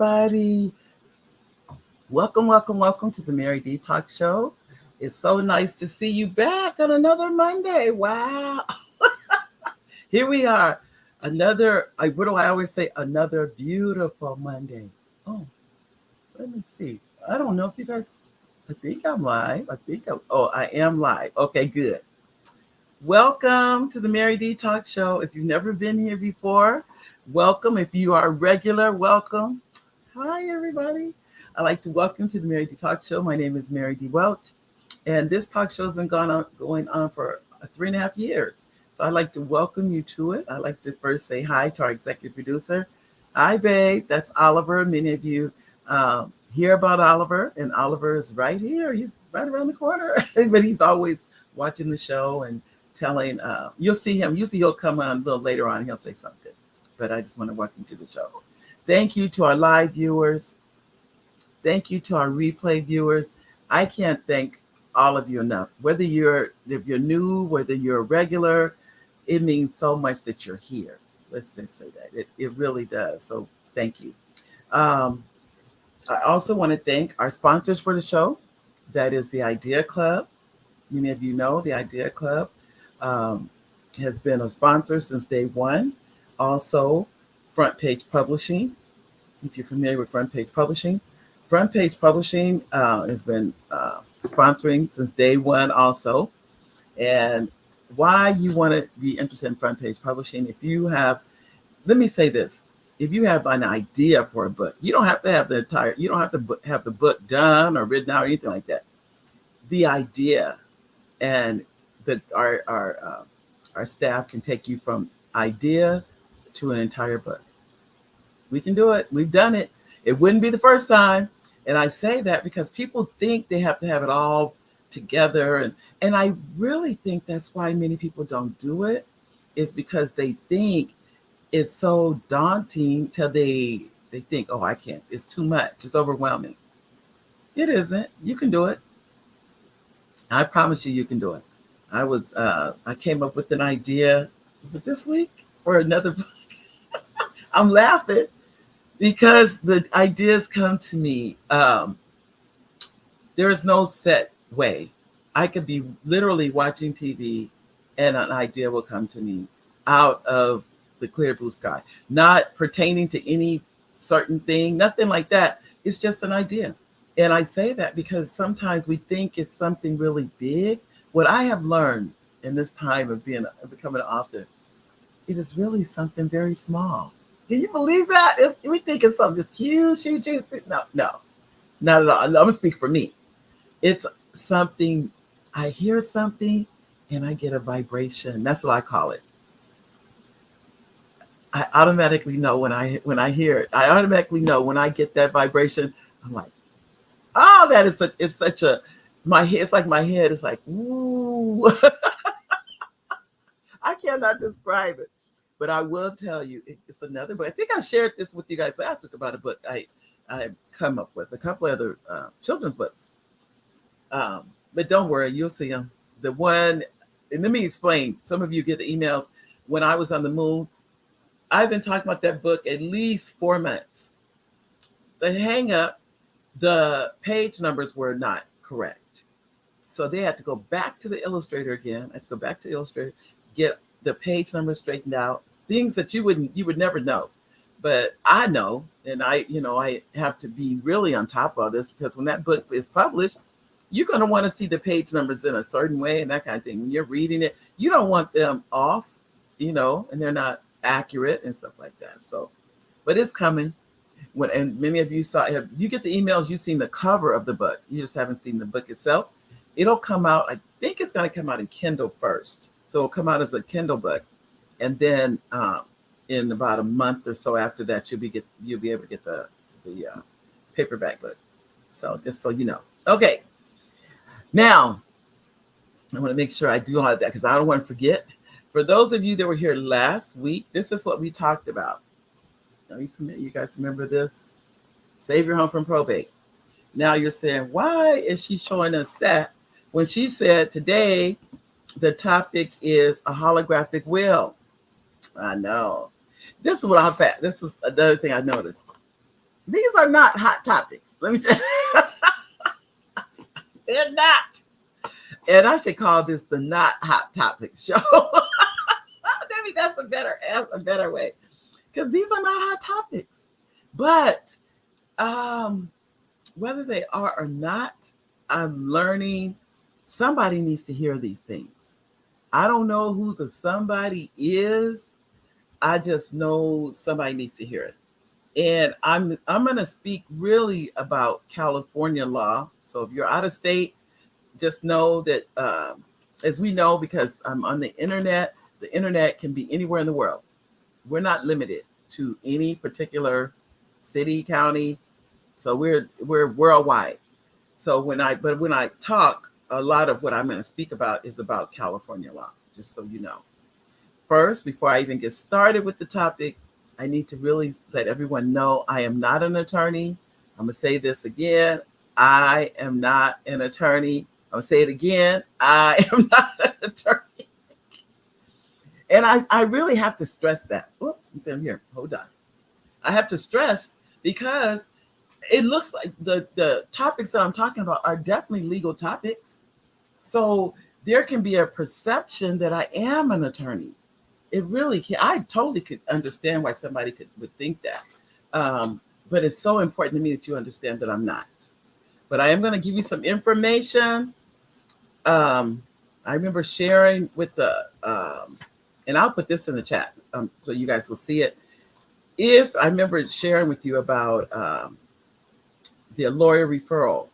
everybody. Welcome to the Mary D Talk Show. It's so nice to see you back on another Monday. Wow. Here we are. What do I always say? Another beautiful Monday. Oh, let me see. I don't know if you guys, I think I'm live. I am live. Okay, good. Welcome to the Mary D Talk Show. If you've never been here before, welcome. If you are regular, welcome. Hi, everybody. I'd like to welcome to the Mary D Talk Show. My name is Mary D Welch, and this talk show has been going on for 3.5 years. So I'd like to welcome you to it. I'd like to first say hi to our executive producer. Hi, babe. That's Oliver. Many of you hear about Oliver, and Oliver is right here. He's right around the corner, but he's always watching the show and telling. You'll see him. Usually he'll come on a little later on. He'll say something. But I just want to welcome you to the show. Thank you to our live viewers. Thank you to our replay viewers. I can't thank all of you enough. If you're new, whether you're a regular, it means so much that you're here. Let's just say that. It really does. So thank you. I also want to thank our sponsors for the show. That is the Idea Club. Many of you know the Idea Club has been a sponsor since day one. Also, Front Page Publishing. If you're familiar with Front Page Publishing, Front Page Publishing has been sponsoring since day one also. And why you want to be interested in Front Page Publishing, let me say this, if you have an idea for a book, you don't have to have you don't have to have the book done or written out or anything like that. The idea and our staff can take you from idea to an entire book. We can do it. We've done it. It wouldn't be the first time. And I say that because people think they have to have it all together. And I really think that's why many people don't do it, is because they think it's so daunting till they think, oh, I can't. It's too much. It's overwhelming. It isn't. You can do it. I promise you can do it. I came up with an idea. Was it this week? For another book? I'm laughing because the ideas come to me. There is no set way. I could be literally watching TV and an idea will come to me out of the clear blue sky, not pertaining to any certain thing, nothing like that. It's just an idea. And I say that because sometimes we think it's something really big. What I have learned in this time of becoming an author, it is really something very small. Can you believe that? We think it's something that's huge. No, not at all. I'm going to speak for me. It's something, I hear something and I get a vibration. That's what I call it. I automatically know when I hear it. I automatically know when I get that vibration. I'm like, oh, it's like my head is like, ooh. I cannot describe it. But I will tell you, it's another book. I think I shared this with you guys last week about a book I come up with, a couple other children's books. But don't worry, you'll see them. The one, and let me explain. Some of you get the emails. When I was on the moon, I've been talking about that book at least 4 months. The hang up, the page numbers were not correct. So they had to go back to the illustrator again. I had to go back to the illustrator, get the page numbers straightened out, things that you would never know. But I know, and I have to be really on top of this because when that book is published, you're going to want to see the page numbers in a certain way and that kind of thing. When you're reading it, you don't want them off, and they're not accurate and stuff like that. So, but it's coming. And many of you you get the emails, you've seen the cover of the book. You just haven't seen the book itself. It'll come out, I think it's going to come out in Kindle first. So it'll come out as a Kindle book. And then in about a month or so after that, you'll be able to get the paperback book. So just so you know. Okay. Now, I want to make sure I do all of that because I don't want to forget. For those of you that were here last week, this is what we talked about. You guys remember this? Save your home from probate. Now you're saying, why is she showing us that when she said today the topic is a holographic will? I know. This is what I'm at. This is another thing I noticed. These are not hot topics. Let me tell you, they're not. And I should call this the not hot topics show. Maybe that's a better way, because these are not hot topics. But um, whether they are or not, I'm learning somebody needs to hear these things. I don't know who the somebody is. I just know somebody needs to hear it. And I'm going to speak really about California law. So if you're out of state, just know that, as we know, because I'm on the internet can be anywhere in the world. We're not limited to any particular city, county. So we're worldwide. So when I talk, a lot of what I'm going to speak about is about California law, just so you know. First, before I even get started with the topic, I need to really let everyone know I am not an attorney. I'm going to say this again. I am not an attorney. I'm going to say it again. I am not an attorney. And I really have to stress that. Oops, I'm here. Hold on. I have to stress because it looks like the topics that I'm talking about are definitely legal topics. So there can be a perception that I am an attorney. It really can. I totally could understand why somebody would think that. But it's so important to me that you understand that I'm not. But I am going to give you some information. I remember sharing with and I'll put this in the chat so you guys will see it. If I remember sharing with you about the lawyer referral,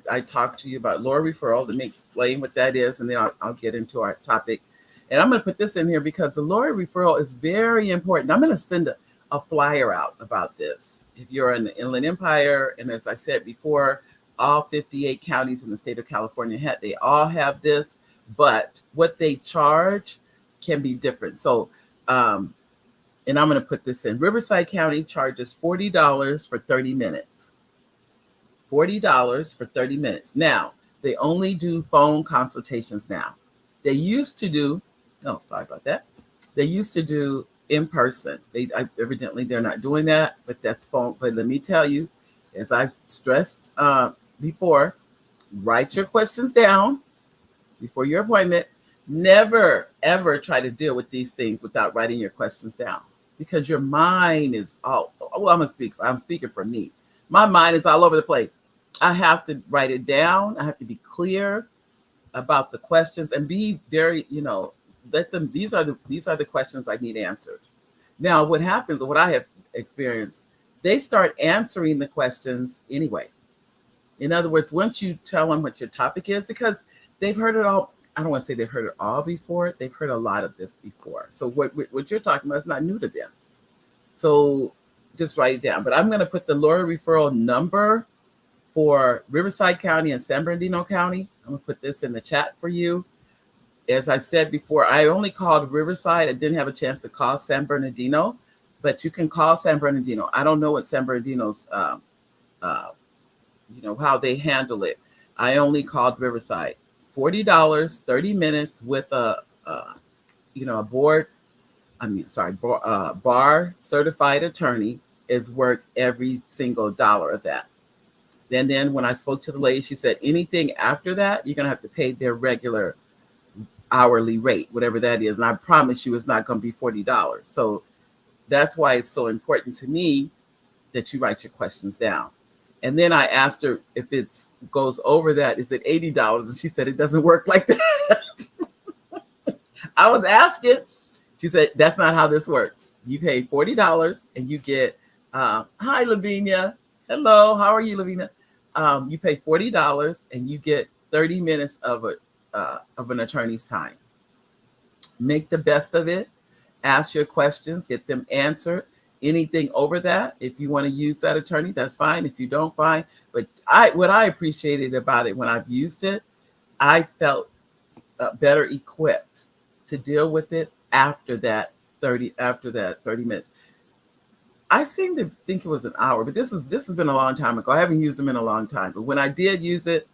I talked to you about lawyer referral. Let me explain what that is, and then I'll get into our topic. And I'm going to put this in here because the lawyer referral is very important. I'm going to send a flyer out about this. If you're in the Inland Empire, and as I said before, all 58 counties in the state of California they all have this, but what they charge can be different. So, and I'm going to put this in. Riverside County charges $40 for 30 minutes. $40 for 30 minutes. Now, they only do phone consultations now. They used to do, oh, sorry about that. They used to do in person. Evidently, they're not doing that, but that's phone. But let me tell you, as I've stressed before, write your questions down before your appointment. Never, ever try to deal with these things without writing your questions down, because your mind is all, well, I'm speaking for me. My mind is all over the place. I have to write it down. I have to be clear about the questions and be very, let them, these are the questions I need answered. Now, what happens, what I have experienced, they start answering the questions anyway. In other words, once you tell them what your topic is, because they've heard it all. I don't want to say they've heard it all before. They've heard a lot of this before. So what you're talking about is not new to them. So just write it down. But I'm going to put the lawyer referral number for Riverside County and San Bernardino County. I'm going to put this in the chat for you. As I said before, I only called Riverside. I didn't have a chance to call San Bernardino, but you can call San Bernardino. I don't know what San Bernardino's, how they handle it. I only called Riverside. $40, 30 minutes with a bar certified attorney is worth every single dollar of that. Then when I spoke to the lady, she said anything after that, you're going to have to pay their regular hourly rate, whatever that is. And I promise you it's not going to be $40. So that's why it's so important to me that you write your questions down. And then I asked her if it goes over that, is it $80? And she said it doesn't work like that. I was asking. She said, that's not how this works. You pay $40 and you get, hi, Lavinia. Hello, how are you, Lavinia? You pay $40 and you get 30 minutes of an attorney's time. Make the best of it. Ask your questions, get them answered. Anything over that, if you want to use that attorney, that's fine. If you don't, fine. But what I appreciated about it when I've used it, I felt better equipped to deal with it after that 30 minutes. I seem to think it was an hour, but this has been a long time ago. I haven't used them in a long time. But when I did use it,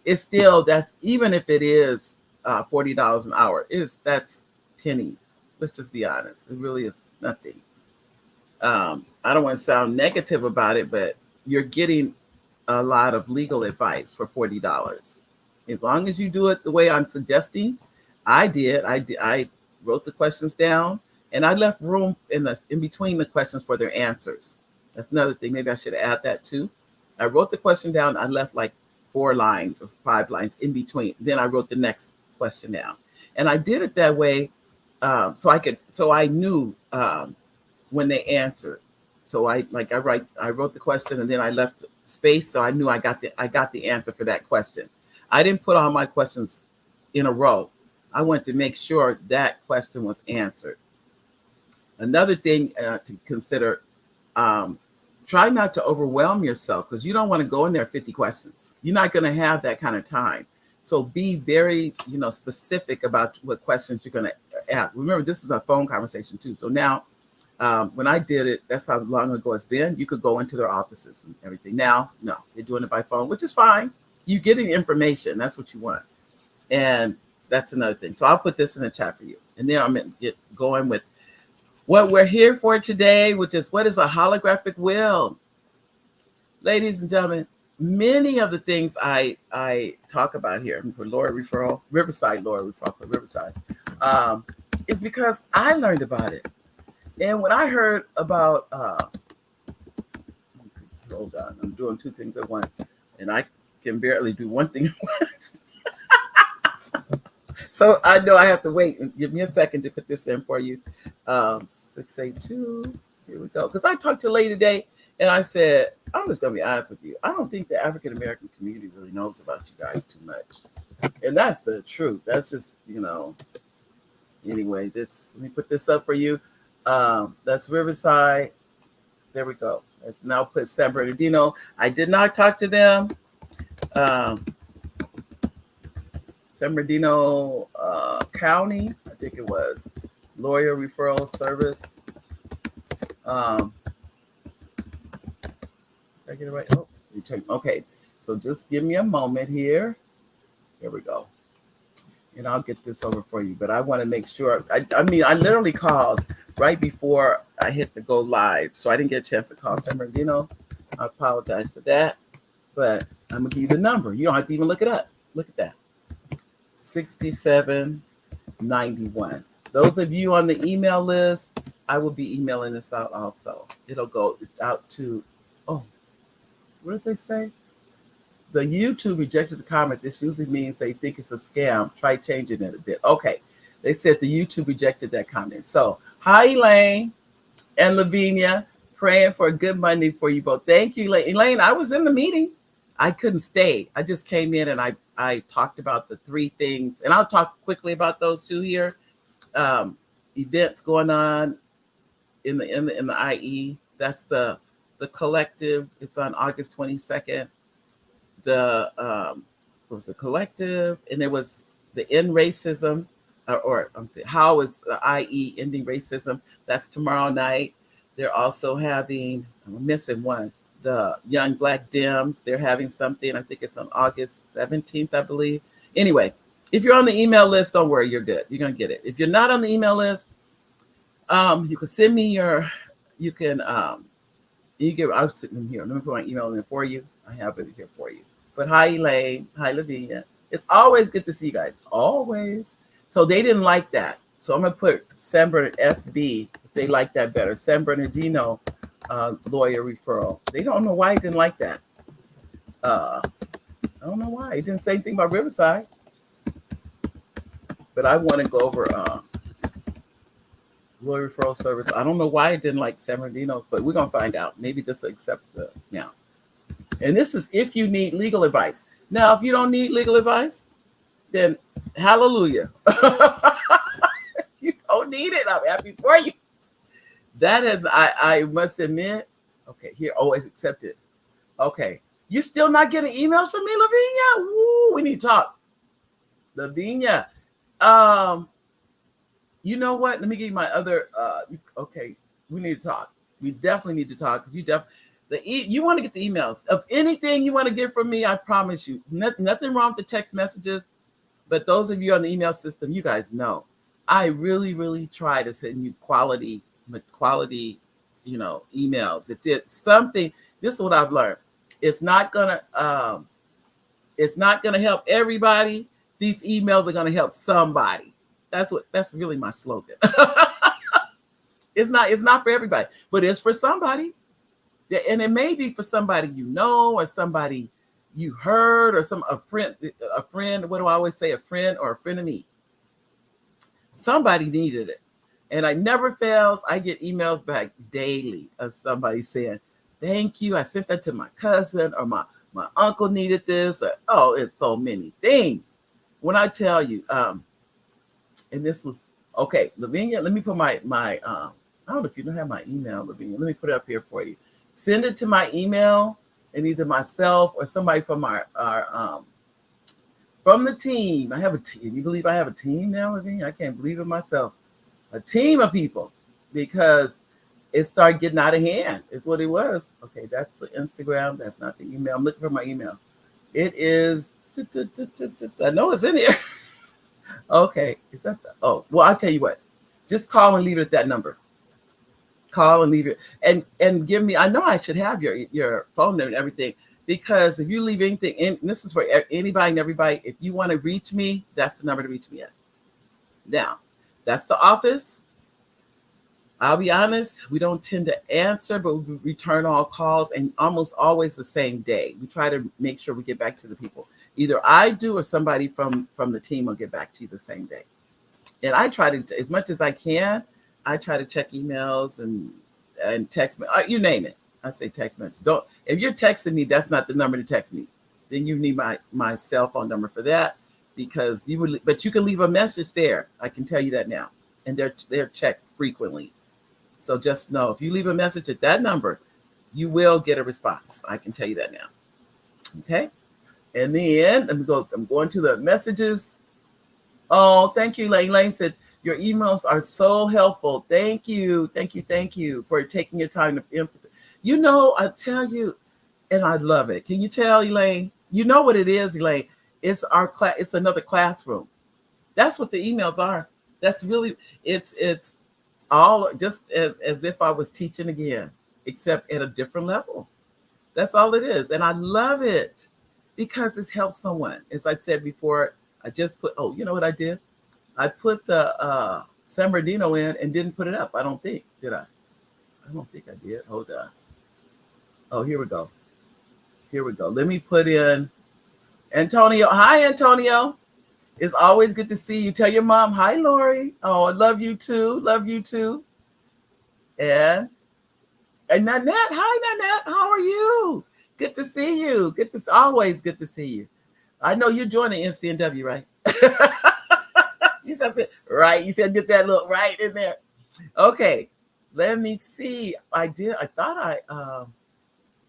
it's still, that's, even if it is $40 an hour, that's pennies. Let's just be honest. It really is nothing. I don't want to sound negative about it, but you're getting a lot of legal advice for $40. As long as you do it the way I'm suggesting, I did. I wrote the questions down, and I left room in between the questions for their answers. That's another thing. Maybe I should add that too. I wrote the question down. I left like 4 lines or 5 lines in between. Then I wrote the next question down, and I did it that way so I knew when they answered. So I wrote the question and then I left space so I knew I got the answer for that question. I didn't put all my questions in a row. I wanted to make sure that question was answered. Another thing to consider, try not to overwhelm yourself because you don't want to go in there 50 questions. You're not going to have that kind of time. So be very, specific about what questions you're going to ask. Remember, this is a phone conversation too. So now, when I did it, that's how long ago it's been. You could go into their offices and everything. Now, no, they're doing it by phone, which is fine. You're getting information. That's what you want. And that's another thing. So I'll put this in the chat for you. And then I'm going to get going with what we're here for today, which is what is a holographic will? Ladies and gentlemen, many of the things I talk about here for Riverside Laura referral for Riverside, is because I learned about it. And when I heard about, hold on, I'm doing 2 things at once, and I can barely do 1 thing at once. So I know I have to wait. Give me a second to put this in for you. 682, here we go. Because I talked to a lady today, and I said, I'm just going to be honest with you. I don't think the African-American community really knows about you guys too much. And that's the truth. That's just, anyway, let me put this up for you. That's Riverside. There we go. Let's now put San Bernardino. I did not talk to them. San Bernardino County, I think it was. Lawyer Referral Service. Did I get it right? Oh, okay. So just give me a moment here. Here we go. And I'll get this over for you. But I want to make sure. I literally called right before I hit the go live. So I didn't get a chance to call San Bernardino. I apologize for that. But I'm going to give you the number. You don't have to even look it up. Look at that. 6791. Those of you on the email list, I will be emailing this out also. It'll go out to, what did they say? The YouTube rejected the comment. This usually means they think it's a scam. Try changing it a bit. Okay. They said the YouTube rejected that comment. So, hi, Elaine and Lavinia. Praying for a good Monday for you both. Thank you, Elaine. Elaine, I was in the meeting. I couldn't stay. I just came in and I talked about the 3 things. And I'll talk quickly about those 2 here. Events going on in the IE. That's the collective. It's on August 22nd. Was the collective, and there was the End Racism, how is the IE ending racism? That's tomorrow night. They're also having, I'm missing one, the Young Black Dems. They're having something. I think it's on August 17th, I believe. Anyway, if you're on the email list, don't worry, you're good. You're gonna get it. If you're not on the email list, you can send me I'll sit in here. Let me put my email in for you. I have it here for you. But hi, Elaine. Hi, Lavinia. It's always good to see you guys. Always. So they didn't like that. So I'm going to put San Bernardino SB if they like that better. San Bernardino lawyer referral. They don't know why he didn't like that. I don't know why. He didn't say anything about Riverside. But I want to go over lawyer referral service. I don't know why it didn't like San Bernardino's, but we're going to find out. Maybe this will accept now. And this is if you need legal advice. Now, if you don't need legal advice, then hallelujah. You don't need it. I'm happy for you. That is, I must admit. Okay, here, always accepted. Okay. You still not getting emails from me, Lavinia? Woo, we need to talk. Lavinia. You know what? Let me give you my other, okay, we need to talk. We definitely need to talk because you want to get the emails. Of anything you want to get from me, I promise you. Nothing wrong with the text messages, but those of you on the email system, you guys know. I really, really try to send you quality emails. It did something. This is what I've learned. It's not gonna it's not gonna help everybody. These emails are gonna help somebody. That's really my slogan. It's not for everybody, but it's for somebody. Yeah, and it may be for somebody or somebody you heard, or a friend. What do I always say? A friend or a friend of me. Somebody needed it. And I never fails. I get emails back daily of somebody saying, thank you. I sent that to my cousin, or my uncle needed this. Or, oh, it's so many things. When I tell you, and this was, okay, Lavinia, let me put I don't know if you don't have my email, Lavinia. Let me put it up here for you. Send it to my email, and either myself or somebody from our from the team. I have a team. You believe I have a team now, Lavinia? I can't believe it myself. A team of people, because it started getting out of hand. Is what it was. Okay, that's the Instagram. That's not the email. I'm looking for my email. It is. I know it's in here. Okay, is that? Oh, well, I'll tell you what. Just call and leave it at that number. Call and leave it, and give me. I know I should have your phone number and everything, because if you leave anything, and this is for anybody and everybody. If you want to reach me, that's the number to reach me at. Now, that's the office. I'll be honest, we don't tend to answer, but we return all calls, and almost always the same day. We try to make sure we get back to the people. Either I do, or somebody from the team will get back to you the same day. And I try to, as much as I can, I try to check emails and text me. You name it. I say text message. Don't, if you're texting me, that's not the number to text me. Then you need my cell phone number for that, because but you can leave a message there. I can tell you that now, and they're checked frequently. So just know, if you leave a message at that number, you will get a response. I can tell you that now. Okay. And then I'm going to the messages. Oh, thank you, Lane. Lane said, your emails are so helpful. Thank you. Thank you. Thank you for taking your time to input. I tell you, and I love it. Can you tell, Elaine? You know what it is, Elaine? It's our class. It's another classroom. That's what the emails are. That's really, it's all just as if I was teaching again, except at a different level. That's all it is. And I love it because it's helped someone. As I said before, I just put, oh, you know what I did? I put the San Bernardino in and didn't put it up. I don't think, did I? I don't think I did. Hold on. Oh, here we go. Here we go. Let me put in Antonio. Hi, Antonio. It's always good to see you. Tell your mom, hi, Lori. Oh, I love you too. Love you too. And Nanette. Hi, Nanette. How are you? Good to see you. Always good to see you. I know you're joining NCNW, right? You said right. You said get that little right in there. Okay. Let me see. I thought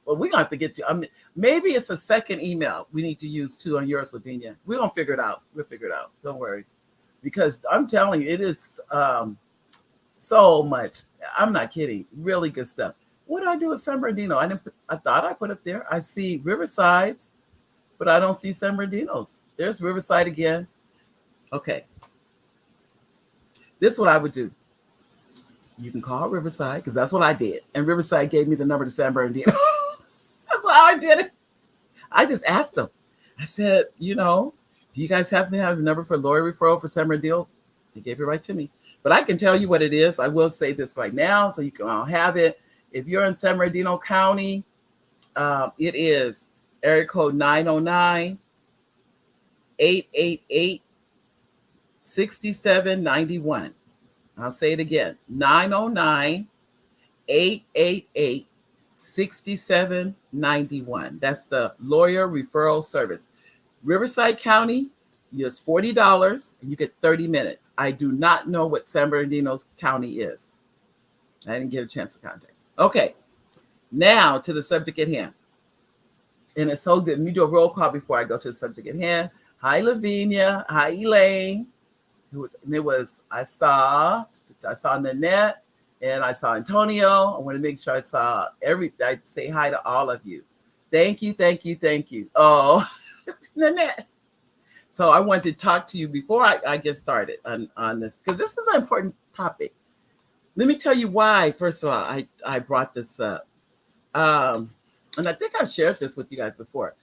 well, we're gonna have to get to. Maybe it's a second email we need to use too on yours, Lavinia. We're gonna figure it out. We'll figure it out. Don't worry, because I'm telling you, it is so much. I'm not kidding. Really good stuff. What do I do with San Bernardino? I thought I put up there. I see Riversides, but I don't see San Bernardino's. There's Riverside again. Okay. This is what I would do. You can call Riverside, because that's what I did. And Riverside gave me the number to San Bernardino. That's how I did it. I just asked them. I said, do you guys happen to have a number for Lori referral for San Bernardino? They gave it right to me. But I can tell you what it is. I will say this right now so you can all have it. If you're in San Bernardino County, it is area code 909-888-6791. I'll say it again, 909-888-6791. That's the lawyer referral service. Riverside County, it's $40 and you get 30 minutes. I do not know what San Bernardino County is. I didn't get a chance to contact. Okay, now to the subject at hand. And it's so good. Let me do a roll call before I go to the subject at hand. Hi, Lavinia. Hi, Elaine. I saw Nanette and I saw Antonio. I want to make sure I say hi to all of you. Thank you. Oh, Nanette. So I want to talk to you before I get started on this, because this is an important topic. Let me tell you why. First of all, I brought this up. Um, and I think I've shared this with you guys before.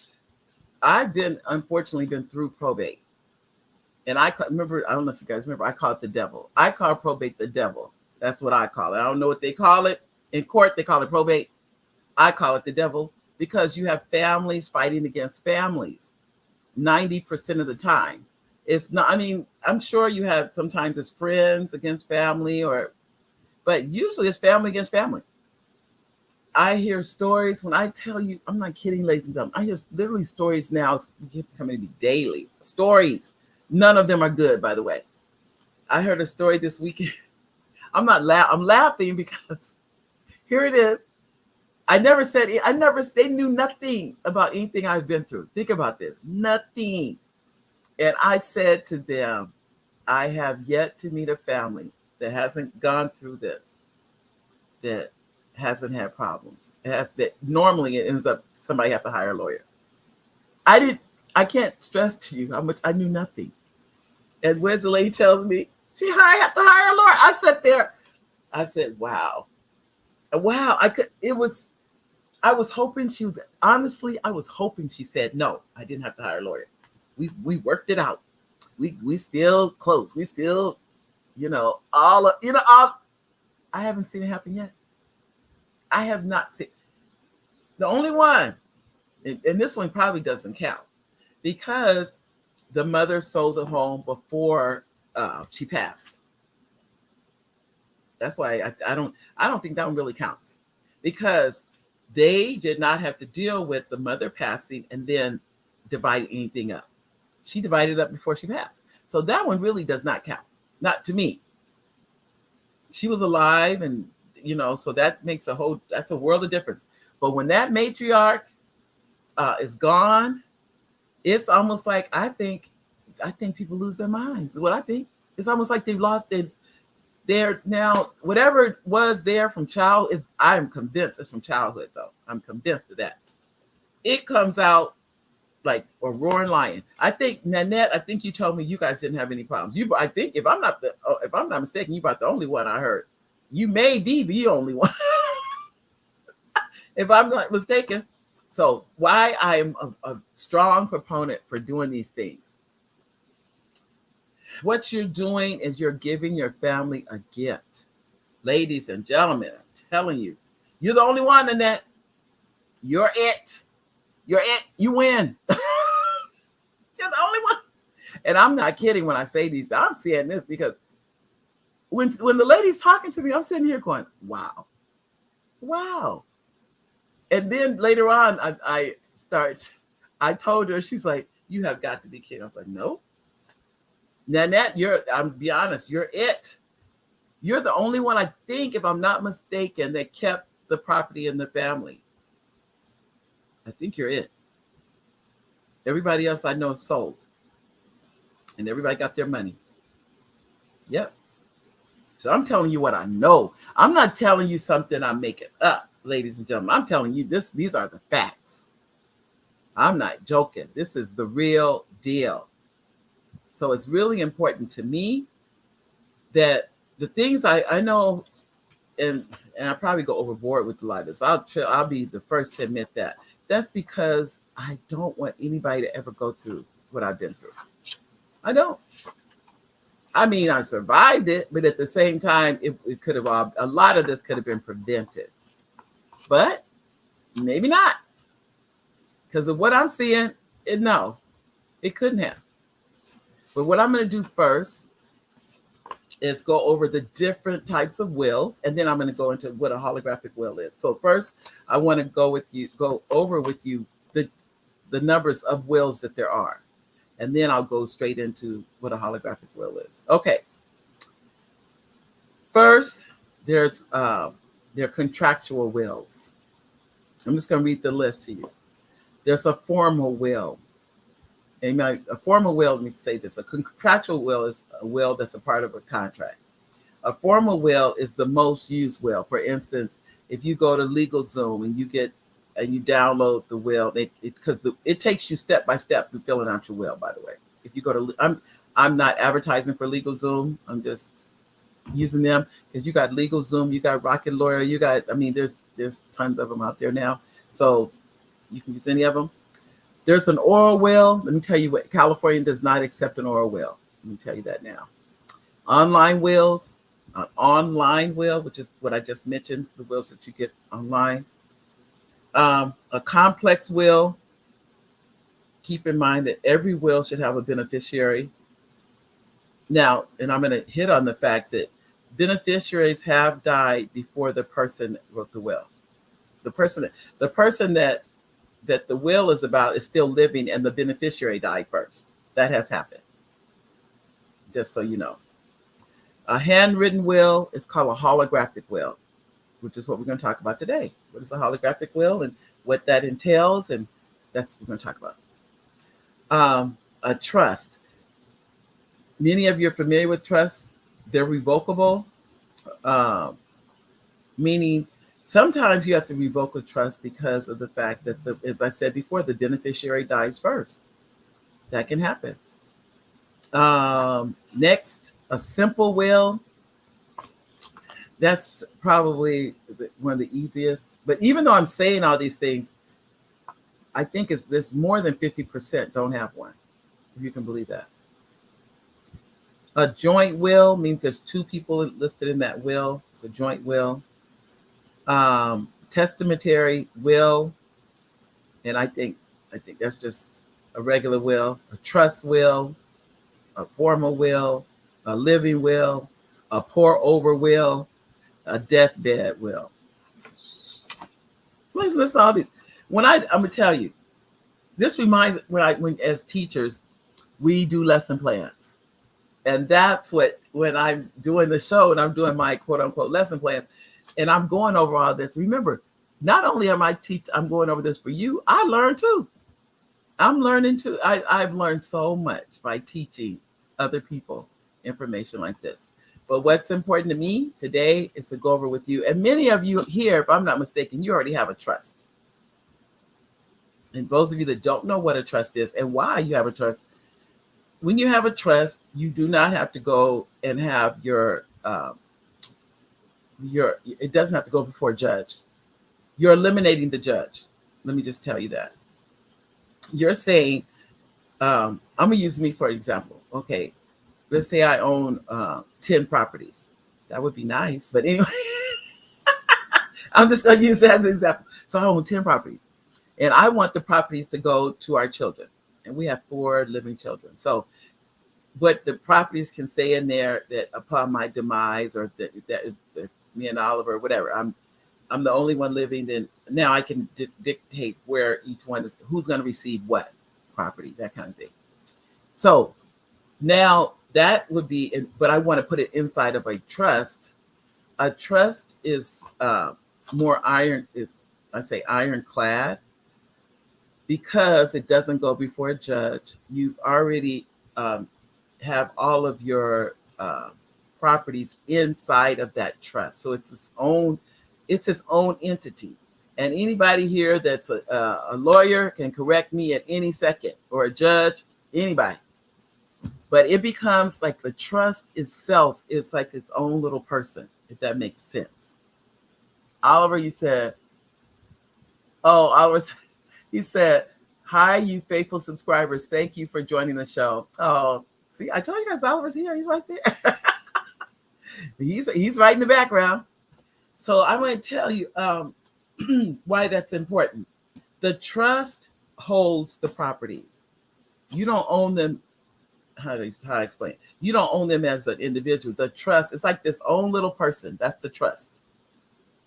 I've unfortunately been through probate. And remember, I don't know if you guys remember, I call it the devil. I call probate the devil. That's what I call it. I don't know what they call it. In court, they call it probate. I call it the devil because you have families fighting against families 90% of the time. It's not, I mean, I'm sure you have sometimes it's friends against family, but usually it's family against family. I hear stories when I tell you, I'm not kidding, ladies and gentlemen. I hear literally stories now coming to me daily. Stories. None of them are good, by the way. I heard a story this weekend. I'm laughing because here it is. They knew nothing about anything I've been through. Think about this. Nothing. And I said to them, I have yet to meet a family that hasn't gone through this, that hasn't had problems. That normally it ends up somebody have to hire a lawyer. I can't stress to you how much I knew nothing. And when the lady tells me I have to hire a lawyer, I sat there. I said, wow. Wow. I was hoping I was hoping she said, no, I didn't have to hire a lawyer. We worked it out. We still close. We still, all. I haven't seen it happen yet. I have not seen. The only one, and this one probably doesn't count because the mother sold the home before she passed. That's why I don't think that one really counts because they did not have to deal with the mother passing and then divide anything up. She divided up before she passed. So that one really does not count. Not to me. She was alive and, so that makes that's a world of difference. But when that matriarch is gone, it's almost like I think people lose their minds. What I think. It's almost like they've lost they're now, whatever was there from childhood, I'm convinced it's from childhood, though. I'm convinced of that. It comes out like a roaring lion. I think, Nanette, you told me you guys didn't have any problems. I think if I'm not mistaken, you're about the only one I heard. You may be the only one, if I'm not mistaken. So why I am a strong proponent for doing these things. What you're doing is you're giving your family a gift. Ladies and gentlemen, I'm telling you, you're the only one, Nanette. You're it. You're it. You win. You're the only one. And I'm not kidding when I say these. I'm saying this because when the lady's talking to me, I'm sitting here going, wow. Wow. And then later on, I told her, she's like, you have got to be kidding. I was like, no. Nanette, I'll be honest, you're it. You're the only one, I think, if I'm not mistaken, that kept the property in the family. I think you're it. Everybody else I know sold. And everybody got their money. Yep. So I'm telling you what I know. I'm not telling you something I'm making up, ladies and gentlemen. I'm telling you these are the facts. I'm not joking. This is the real deal. So it's really important to me that the things I know, and I probably go overboard with a lot of this. I'll be the first to admit that. That's because I don't want anybody to ever go through what I've been through. I don't. I mean, I survived it, but at the same time, it could have a lot of this could have been prevented. But maybe not. Because of what I'm seeing, no, it couldn't have. But what I'm going to do first is go over the different types of wills, and then I'm going to go into what a holographic will is. So first, I want to go over with you the numbers of wills that there are, and then I'll go straight into what a holographic will is. Okay. First, there are contractual wills. I'm just going to read the list to you. There's a formal will. A formal will, let me say this, a contractual will is a will that's a part of a contract. A formal will is the most used will. For instance, if you go to LegalZoom and you download the will, because it takes you step by step through filling out your will, by the way. If you go to, I'm not advertising for LegalZoom. I'm just using them because you got LegalZoom, you got Rocket Lawyer, you got, I mean, there's tons of them out there now. So you can use any of them. There's an oral will. Let me tell you what, California does not accept an oral will. Let me tell you that now. Online wills, an online will, which is what I just mentioned, the wills that you get online. A complex will, keep in mind that every will should have a beneficiary. Now, and I'm going to hit on the fact that beneficiaries have died before the person wrote the will. The person that the will is about is still living, and the beneficiary died first. That has happened. Just so you know. A handwritten will is called a holographic will, which is what we're going to talk about today. What is a holographic will and what that entails, and that's what we're going to talk about. A trust. Many of you are familiar with trusts. They're revocable, meaning sometimes you have to revoke a trust because of the fact that, as I said before, the beneficiary dies first. That can happen. Next, a simple will. That's probably one of the easiest. But even though I'm saying all these things, I think there's more than 50% don't have one, if you can believe that. A joint will means there's two people listed in that will. It's a joint will. Testamentary will, and I think that's just a regular will. A trust will, a formal will, a living will, a pour over will, a deathbed will. Listen to all these. I'm gonna tell you, this reminds when as teachers we do lesson plans, and that's what when I'm doing the show and I'm doing my quote unquote lesson plans, and I'm going over all this. Remember, not only am I'm going over this for you, I learn too. I'm learning too. I've learned so much by teaching other people information like this. But what's important to me today is to go over with you. And many of you here, if I'm not mistaken, you already have a trust. And those of you that don't know what a trust is and why you have a trust, when you have a trust, you do not have to go and have it doesn't have to go before a judge. You're eliminating the judge. Let me just tell you that. You're saying, I'm going to use me for example. Okay, let's say I own 10 properties. That would be nice. But anyway, I'm just going to use that as an example. So I own 10 properties. And I want the properties to go to our children. And we have 4 living children. So what the properties can say in there that upon my demise or that me and Oliver, whatever, I'm the only one living, then now I can dictate where each one is, who's going to receive what property, that kind of thing. So now that would be, but I want to put it inside of a trust. A trust is more ironclad because it doesn't go before a judge. You've already have all of your properties inside of that trust. So it's its own entity. And anybody here that's a lawyer can correct me at any second, or a judge, anybody. But it becomes like the trust itself is like its own little person, if that makes sense. Oliver, you said, he said, hi, you faithful subscribers. Thank you for joining the show. Oh, see, I told you guys Oliver's here. He's right there. He's right in the background. So I'm going to tell you why that's important. The trust holds the properties. You don't own them. How do I explain? You don't own them as an individual. The trust, it's like this own little person. That's the trust.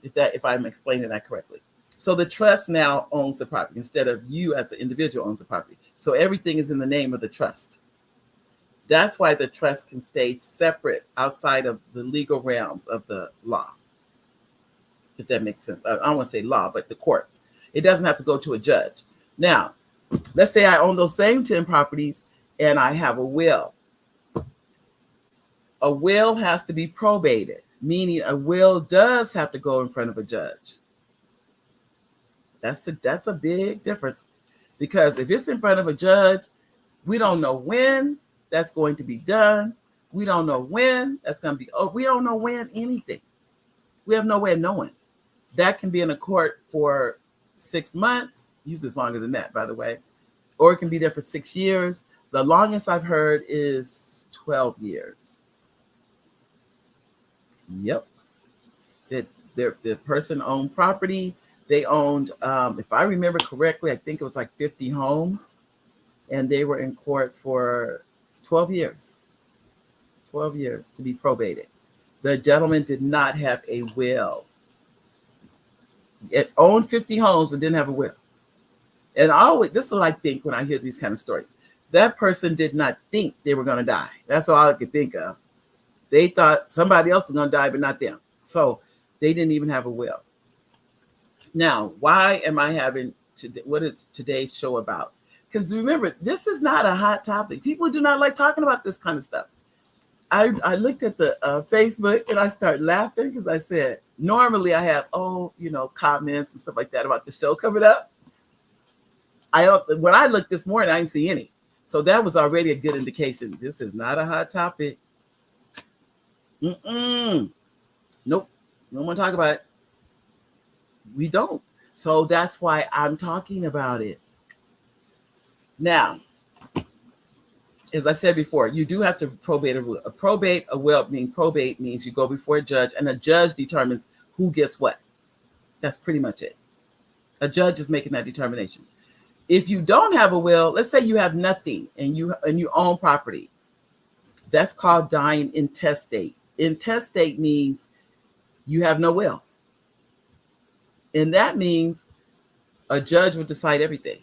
If I'm explaining that correctly. So the trust now owns the property instead of you as an individual owns the property. So everything is in the name of the trust. That's why the trust can stay separate outside of the legal realms of the law. If that makes sense. I don't want to say law, but the court. It doesn't have to go to a judge. Now, let's say I own those same 10 properties and I have a will. A will has to be probated, meaning a will does have to go in front of a judge. That's a big difference, because if it's in front of a judge, we don't know when that's going to be done. We don't know when that's going to be. Oh, we don't know when anything. We have no way of knowing. That can be in a court for 6 months, usually it's longer than that, by the way, or it can be there for 6 years. The longest I've heard is 12 years. Yep. That the person owned property. They owned, if I remember correctly, I think it was like 50 homes, and they were in court for 12 years. 12 years to be probated. The gentleman did not have a will. It owned 50 homes, but didn't have a will. And I always, this is what I think when I hear these kind of stories. That person did not think they were going to die. That's all I could think of. They thought somebody else was going to die, but not them. So they didn't even have a will. Now, why am I having today? What is today's show about? Because remember, this is not a hot topic. People do not like talking about this kind of stuff. I looked at the Facebook and I started laughing because I said, normally I have, comments and stuff like that about the show coming up. When I looked this morning, I didn't see any. So that was already a good indication. This is not a hot topic. Nope. No one talk about it. We don't. So that's why I'm talking about it. Now, as I said before, you do have to probate a will. Probate means you go before a judge, and a judge determines who gets what. That's pretty much it. A judge is making that determination. If you don't have a will, let's say you have nothing and you own property, that's called dying intestate. Intestate means you have no will. And that means a judge will decide everything.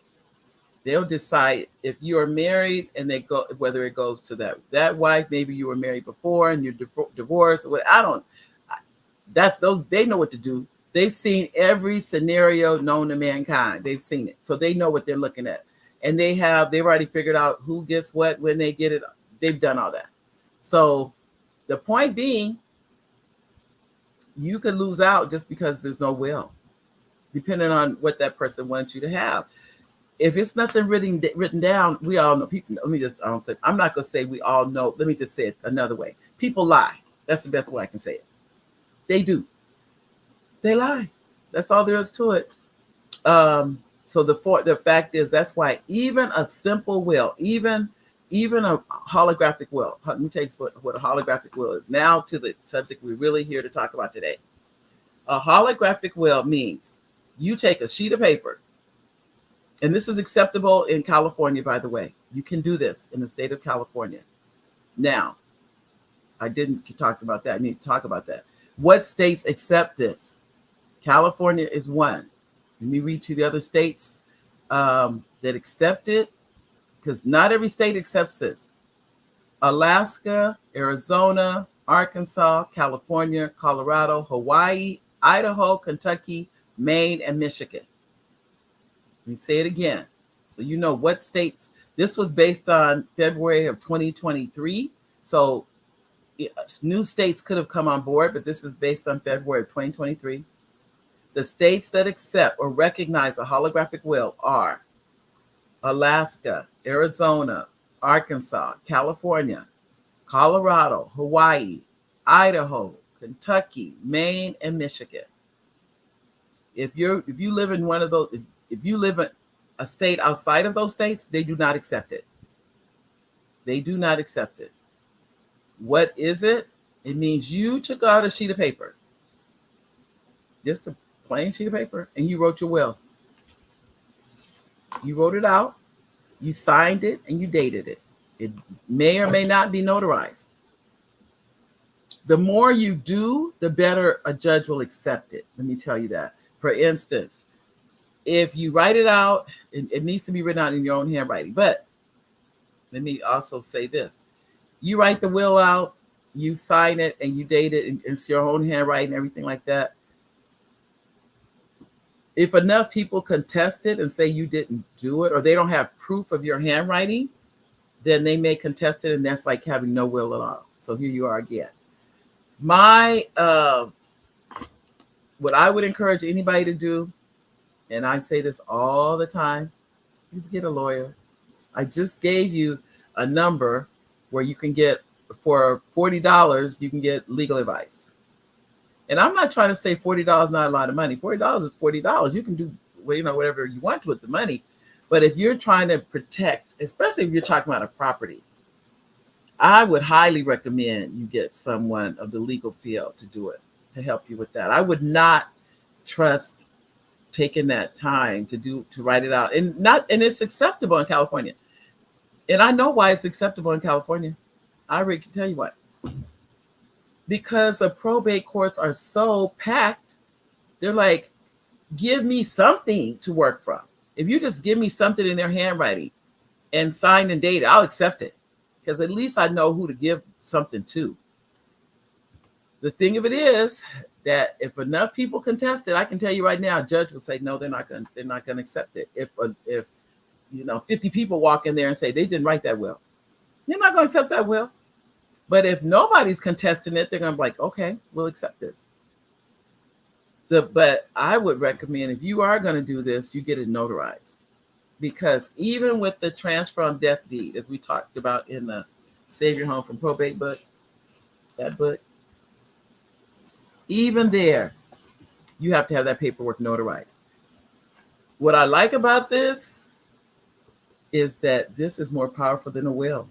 They'll decide if you are married and they go, whether it goes to that wife, maybe you were married before and you're divorced. They know what to do. They've seen every scenario known to mankind. They've seen it. So they know what they're looking at. And they've already figured out who gets what, when they get it. They've done all that. So the point being, you could lose out just because there's no will, depending on what that person wants you to have. If it's nothing written down, we all know. People, I'm not going to say we all know. Let me just say it another way. People lie. That's the best way I can say it. They do. They lie. That's all there is to it. So the fact is, that's why even a simple will, even a holographic will. Let me tell you what a holographic will is. Now to the subject we're really here to talk about today. A holographic will means you take a sheet of paper, and this is acceptable in California, by the way. You can do this in the state of California. Now, I didn't talk about that. I need to talk about that. What states accept this? California is one. Let me read you the other states that accept it, because not every state accepts this. Alaska, Arizona, Arkansas, California, Colorado, Hawaii, Idaho, Kentucky, Maine, and Michigan. Let me say it again, so you know what states. This was based on February of 2023. So new states could have come on board, but this is based on February of 2023. The states that accept or recognize a holographic will are Alaska, Arizona, Arkansas, California, Colorado, Hawaii, Idaho, Kentucky, Maine, and Michigan. If you live in one of those, if you live in a state outside of those states, they do not accept it. They do not accept it. What is it? It means you took out a sheet of paper, just a plain sheet of paper, and you wrote your will. You wrote it out, you signed it, and you dated it. It may or may not be notarized. The more you do, the better a judge will accept it. Let me tell you that. For instance, if you write it out, it needs to be written out in your own handwriting. But let me also say this. You write the will out, you sign it, and you date it, and it's your own handwriting, everything like that. If enough people contest it and say you didn't do it, or they don't have proof of your handwriting, then they may contest it, and that's like having no will at all. So here you are again. What I would encourage anybody to do, and I say this all the time, is get a lawyer. I just gave you a number where you can get for $40, you can get legal advice. And I'm not trying to say $40 not a lot of money. $40 is $40. You can do whatever you want with the money. But if you're trying to protect, especially if you're talking about a property, I would highly recommend you get someone of the legal field to do it, to help you with that. I would not trust taking that time to write it out. And it's acceptable in California. And I know why it's acceptable in California. I can tell you what. Because the probate courts are so packed, they're like, give me something to work from. If you just give me something in their handwriting and signed and dated, I'll accept it. Because at least I know who to give something to. The thing of it is that if enough people contest it, I can tell you right now, a judge will say, no, they're not going to accept it. If 50 people walk in there and say they didn't write that will, they're not going to accept that will. But if nobody's contesting it, they're going to be like, okay, we'll accept this. But I would recommend, if you are going to do this, you get it notarized. Because even with the transfer on death deed, as we talked about in the Save Your Home from Probate book, that book, even there, you have to have that paperwork notarized. What I like about this is that this is more powerful than a will.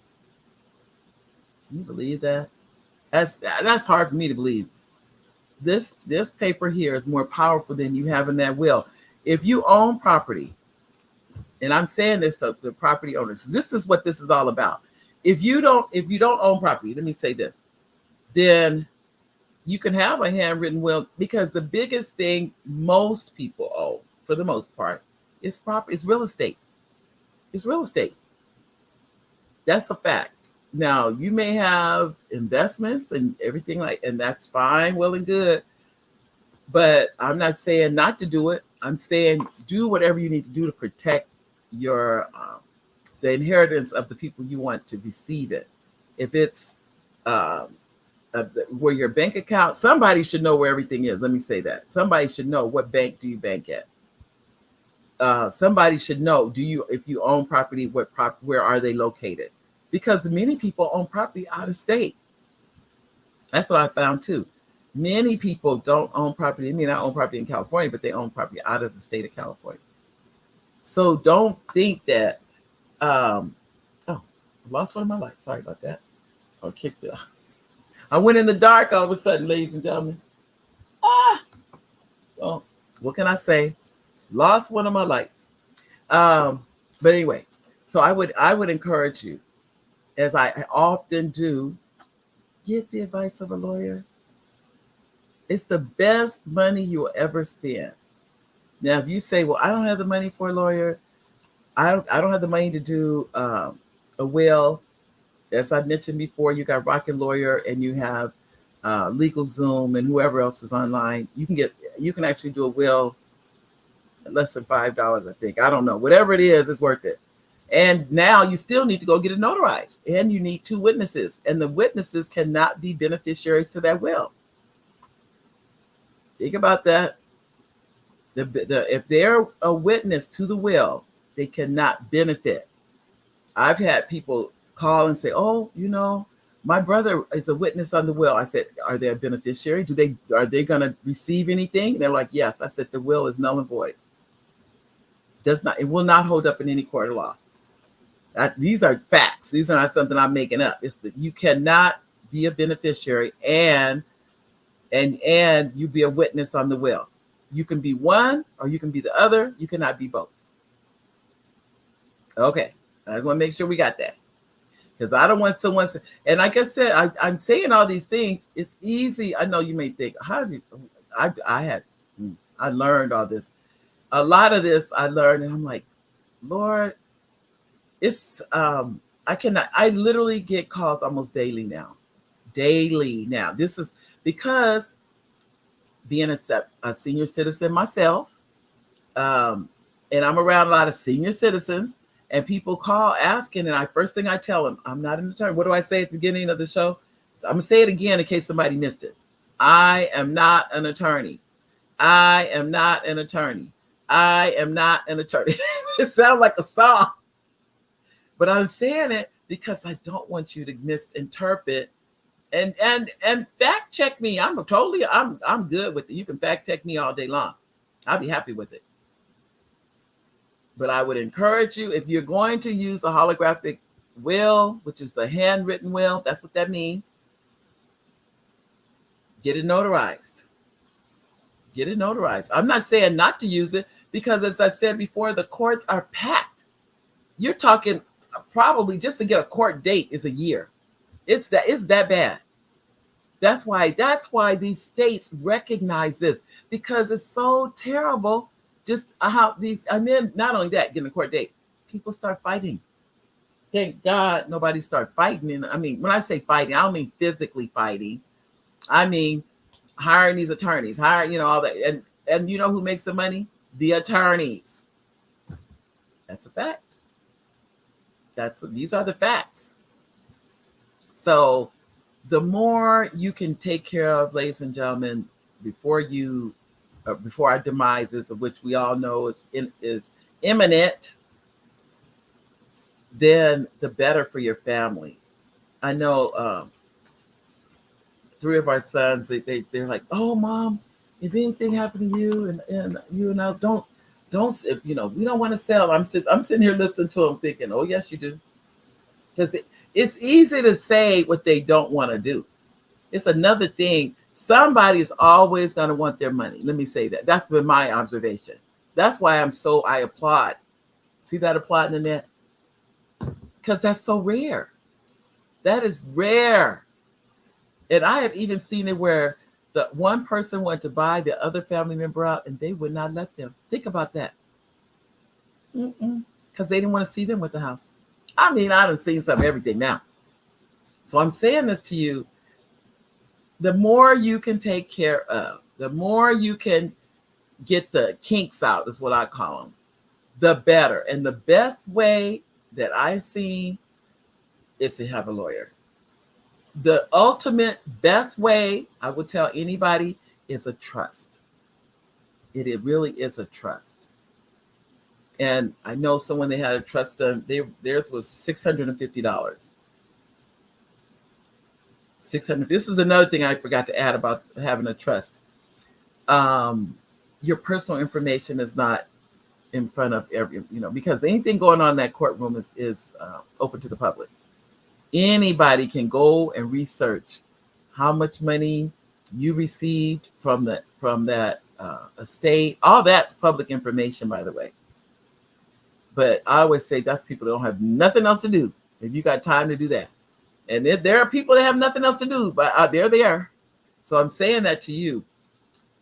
Can you believe that? That's hard for me to believe. This paper here is more powerful than you have in that will. If you own property, and I'm saying this to the property owners, this is what this is all about. If you don't own property, let me say this, then you can have a handwritten will, because the biggest thing most people own, for the most part, is property. It's real estate. It's real estate. That's a fact. Now, you may have investments and everything and that's fine, well and good. But I'm not saying not to do it. I'm saying do whatever you need to do to protect your the inheritance of the people you want to receive it. If it's where your bank account, somebody should know where everything is. Let me say that. Somebody should know, what bank do you bank at? Somebody should know, if you own property, where are they located? Because many people own property out of state. That's what I found too. Many people don't own property. They may not own property in California, but they own property out of the state of California. So don't think that, I lost one of my lights. Sorry about that. I kicked it off. I went in the dark all of a sudden, ladies and gentlemen. Well, what can I say? Lost one of my lights. But anyway, so I would encourage you, as I often do, get the advice of a lawyer. It's the best money you'll ever spend. Now, if you say, well, I don't have the money for a lawyer, I don't have the money to do a will. As I mentioned before, you got Rocket Lawyer and you have LegalZoom and whoever else is online. You can actually do a will at less than $5, I think. I don't know. Whatever it is, it's worth it. And now you still need to go get it notarized, and you need 2 witnesses, and the witnesses cannot be beneficiaries to that will. Think about that. If they're a witness to the will, they cannot benefit. I've had people call and say, oh, my brother is a witness on the will. I said, are they a beneficiary? Are they going to receive anything? They're like, yes. I said, the will is null and void. It will not hold up in any court of law. These are facts. These are not something I'm making up. It's that you cannot be a beneficiary and you be a witness on the will. You can be one or you can be the other. You cannot be both. Okay. I just want to make sure we got that. Because I don't want someone to, and like I said, I'm saying all these things. It's easy. I know you may think, I learned all this. A lot of this I learned, and I'm like, Lord, it's I literally get calls almost daily now. This is because being a senior citizen myself, and I'm around a lot of senior citizens, and people call asking, and first thing I tell them, I'm not an attorney. What do I say at the beginning of the show? So I'm gonna say it again in case somebody missed it. I am not an attorney. I am not an attorney. I am not an attorney. It sounds like a song. But I'm saying it because I don't want you to misinterpret and fact check me. I'm good with it. You can fact check me all day long. I'll be happy with it. But I would encourage you, if you're going to use a holographic will, which is a handwritten will, that's what that means. Get it notarized. Get it notarized. I'm not saying not to use it because, as I said before, the courts are packed. You're talking probably just to get a court date is a year. It's that bad. That's why these states recognize this, because it's so terrible. Just how these, and then not only that, getting a court date, people start fighting. Thank God nobody started fighting. And I mean, when I say fighting, I don't mean physically fighting. I mean hiring these attorneys, hiring, all that. And you know who makes the money? The attorneys. That's a fact. These are the facts. So the more you can take care of, ladies and gentlemen, before our demises, of which we all know is imminent, then the better for your family. I know 3 of our sons, they're like, oh, Mom, if anything happened to you and you and I don't, we don't want to sell. I'm sitting here listening to them thinking, oh, yes, you do. Because it's easy to say what they don't want to do. It's another thing. Somebody's always going to want their money. Let me say that. That's been my observation. That's why I applaud. See that applauding in that? Because that's so rare. That is rare. And I have even seen it where the one person wanted to buy the other family member out and they would not let them. Think about that. Because they didn't want to see them with the house. I mean, I've seen some of everything now. So I'm saying this to you. The more you can take care of, the more you can get the kinks out, is what I call them, the better. And the best way that I've seen is to have a lawyer. The ultimate best way I would tell anybody is a trust. It really is a trust. And I know someone, they had a trust done. Theirs was $650. 600. This is another thing I forgot to add about having a trust. Your personal information is not in front of because anything going on in that courtroom is open to the public. Anybody can go and research how much money you received from that estate. All that's public information, by the way. But I always say that's people that don't have nothing else to do. If you got time to do that. And if there are people that have nothing else to do, but there they are. So I'm saying that to you.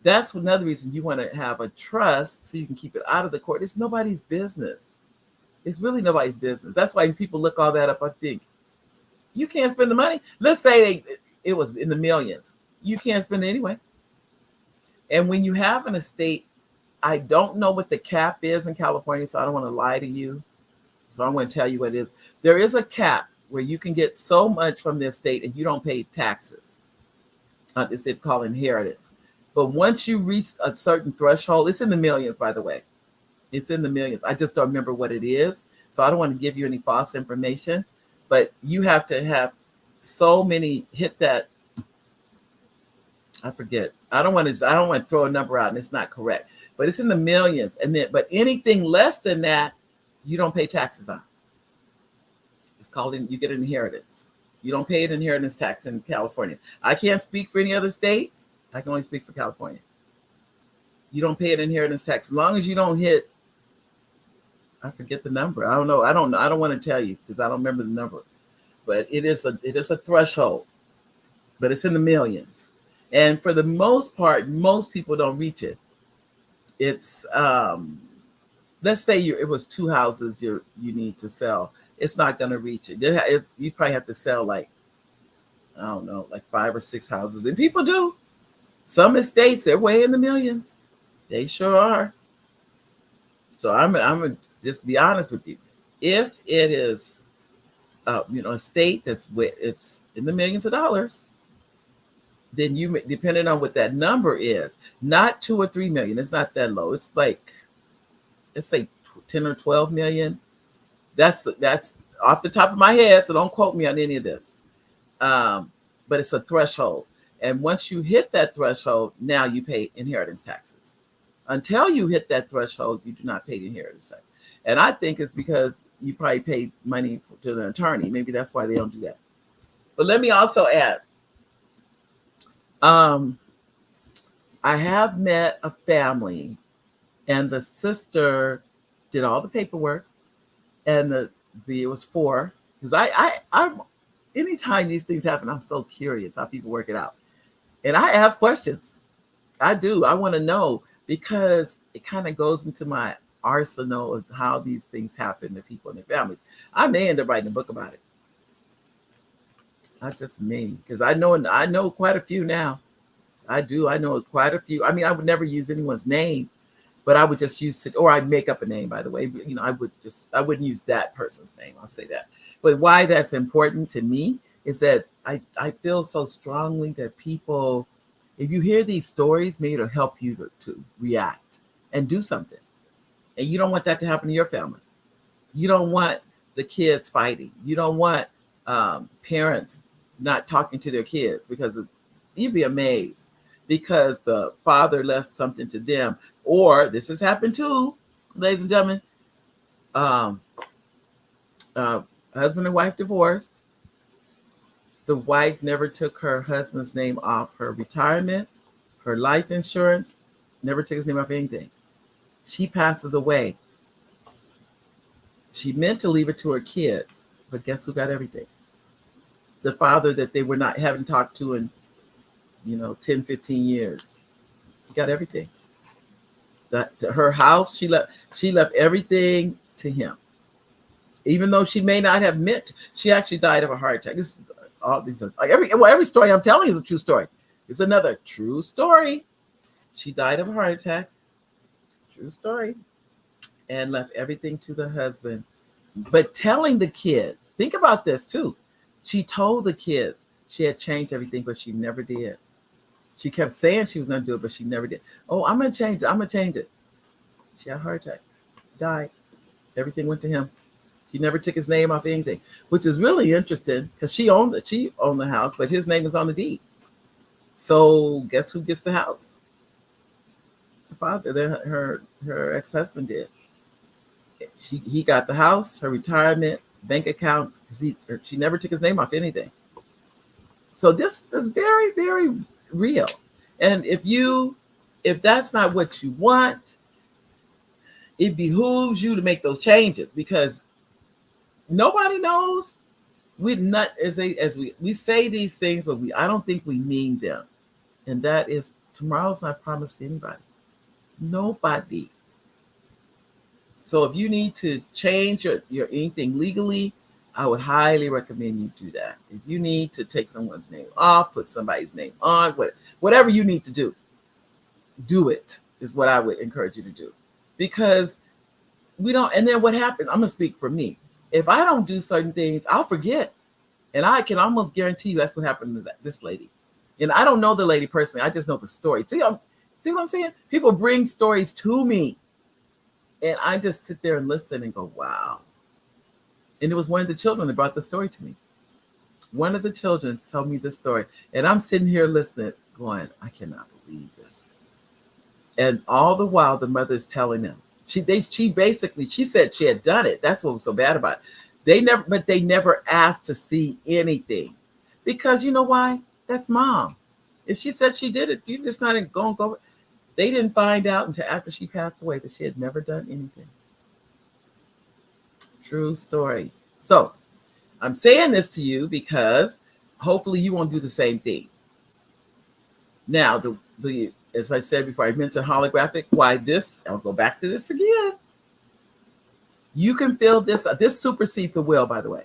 That's another reason you want to have a trust so you can keep it out of the court. It's nobody's business. It's really nobody's business. That's why people look all that up. I think you can't spend the money. Let's say it was in the millions. You can't spend it anyway. And when you have an estate, I don't know what the cap is in California, so I don't want to lie to you. So I'm going to tell you what it is. There is a cap where you can get so much from the estate and you don't pay taxes. It's called inheritance. But once you reach a certain threshold, it's in the millions, by the way. It's in the millions. I just don't remember what it is. So I don't want to give you any false information. But you have to have so many hit that. I forget. I don't want to throw a number out and it's not correct. But it's in the millions. But anything less than that, you don't pay taxes on. It's called you get an inheritance. You don't pay an inheritance tax in California. I can't speak for any other states. I can only speak for California. You don't pay an inheritance tax as long as you don't hit. I forget the number. I don't know. I don't want to tell you because I don't remember the number. But it is a threshold. But it's in the millions. And for the most part, most people don't reach it. It's let's say it was 2 houses you need to sell. It's not going to reach it. You probably have to sell like 5 or 6 houses, and people do. Some estates, they're way in the millions. They sure are. So I'm gonna just be honest with you. If it is, a state it's in the millions of dollars, then you, depending on what that number is, not 2 or 3 million. It's not that low. It's like, let's say 10 or 12 million. That's off the top of my head, so don't quote me on any of this. Um, but it's a threshold. And once you hit that threshold, now you pay inheritance taxes. Until you hit that threshold, you do not pay the inheritance tax. And I think it's because you probably paid money to the attorney. Maybe that's why they don't do that. But let me also add, um, I have met a family, and the sister did all the paperwork, and the it was four, because I'm anytime these things happen, I'm so curious how people work it out, and I ask questions. I do. I want to know because it kind of goes into my arsenal of how these things happen to people and their families. I may end up writing a book about it. Not just me, because I know quite a few now. I do. I know quite a few. I mean, I would never use anyone's name, but I would just use it, or I'd make up a name. By the way, I wouldn't use that person's name. I'll say that. But why that's important to me is that I feel so strongly that people, if you hear these stories, maybe it'll help you to react and do something. And you don't want that to happen to your family. You don't want the kids fighting. You don't want parents not talking to their kids because you'd be amazed because the father left something to them. Or this has happened too, ladies and gentlemen. Um, uh, Husband and wife divorced. The wife never took her husband's name off her retirement, her life insurance, never took his name off anything. She passes away. She meant to leave it to her kids, but guess who got everything? The father that they were not haven't talked to in 10, 15 years. He got everything. Her house, she left everything to him. Even though she may not have meant, she actually died of a heart attack. This all these are like every story I'm telling is a true story. It's another true story. She died of a heart attack. True story. And left everything to the husband. But telling the kids, think about this too. She told the kids she had changed everything, but she never did. She kept saying she was going to do it, but she never did. Oh, I'm going to change it. I'm going to change it. She had a heart attack. Died. Everything went to him. She never took his name off anything, which is really interesting because she owned the house, but his name is on the deed. So guess who gets the house? The father, her ex-husband did. He got the house, her retirement, bank accounts. She never took his name off anything. So this is very, very real. And if that's not what you want, it behooves you to make those changes because nobody knows. We not as we say these things, but I don't think we mean them. And that is tomorrow's not promised to anybody. Nobody. So if you need to change your anything legally, I would highly recommend you do that. If you need to take someone's name off, put somebody's name on, whatever you need to do it is what I would encourage you to do. Because we don't, and then what happens, I'm going to speak for me. If I don't do certain things, I'll forget. And I can almost guarantee you that's what happened to this lady. And I don't know the lady personally. I just know the story. See what I'm saying? People bring stories to me. And I just sit there and listen and go, wow. And it was one of the children that brought the story to me. One of the children told me this story. And I'm sitting here listening, going, I cannot believe this. And all the while, the mother is telling them. She said she had done it. That's what was so bad about it. They never asked to see anything. Because you know why? That's mom. If she said she did it, you just not going to go. They didn't find out until after she passed away that she had never done anything. True story. So I'm saying this to you because hopefully you won't do the same thing. Now, as I said before, I mentioned holographic. Why this? I'll go back to this again. You can feel this. This supersedes the will, by the way.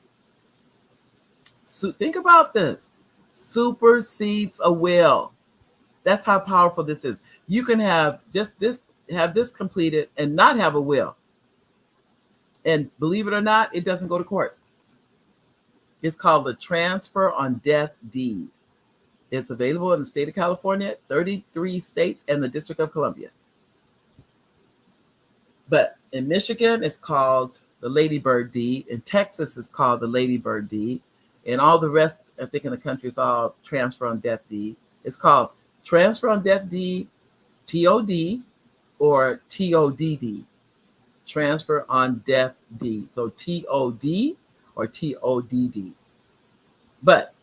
So think about this. Supersedes a will. That's how powerful this is. You can have this completed and not have a will. And believe it or not, it doesn't go to court. It's called the transfer on death deed. It's available in the state of California, 33 states, and the District of Columbia. But in Michigan, it's called the ladybird deed. In Texas, it's called the ladybird deed. And all the rest, I think in the country, is all transfer on death deed. It's called transfer on death deed, TOD, or TODD, transfer on death deed. So TOD or TODD. But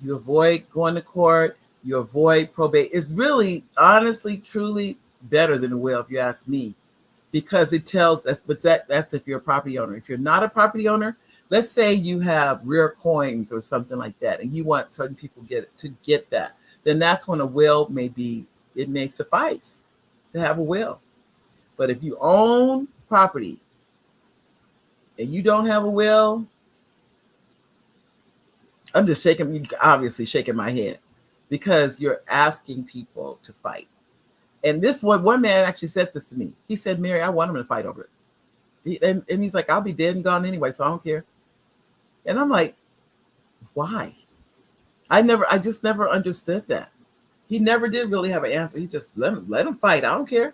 you avoid going to court, you avoid probate. It's really, honestly, truly better than a will, if you ask me, because it tells us, but that's if you're a property owner. If you're not a property owner, let's say you have rare coins or something like that, and you want certain people to get that, then that's when a will it may suffice to have a will. But if you own property and you don't have a will, I'm just obviously shaking my head, because you're asking people to fight. And this one man actually said this to me. He said, Mary, I want him to fight over it. And he's like, I'll be dead and gone anyway, so I don't care. And I'm like, why? I just never understood that. He never did really have an answer. He just let him fight. I don't care.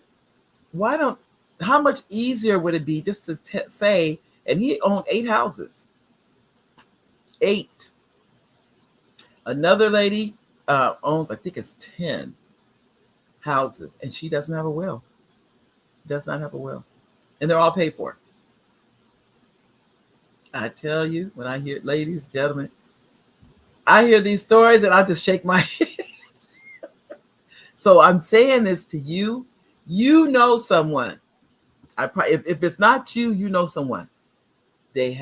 How much easier would it be just to say, and he owned 8 houses. 8. Another lady owns, I think it's 10 houses, and she doesn't have a will. Does not have a will. And they're all paid for. I tell you, when I hear, ladies, gentlemen, I hear these stories and I just shake my head. So I'm saying this to you. You know someone. If it's not you, you know someone. They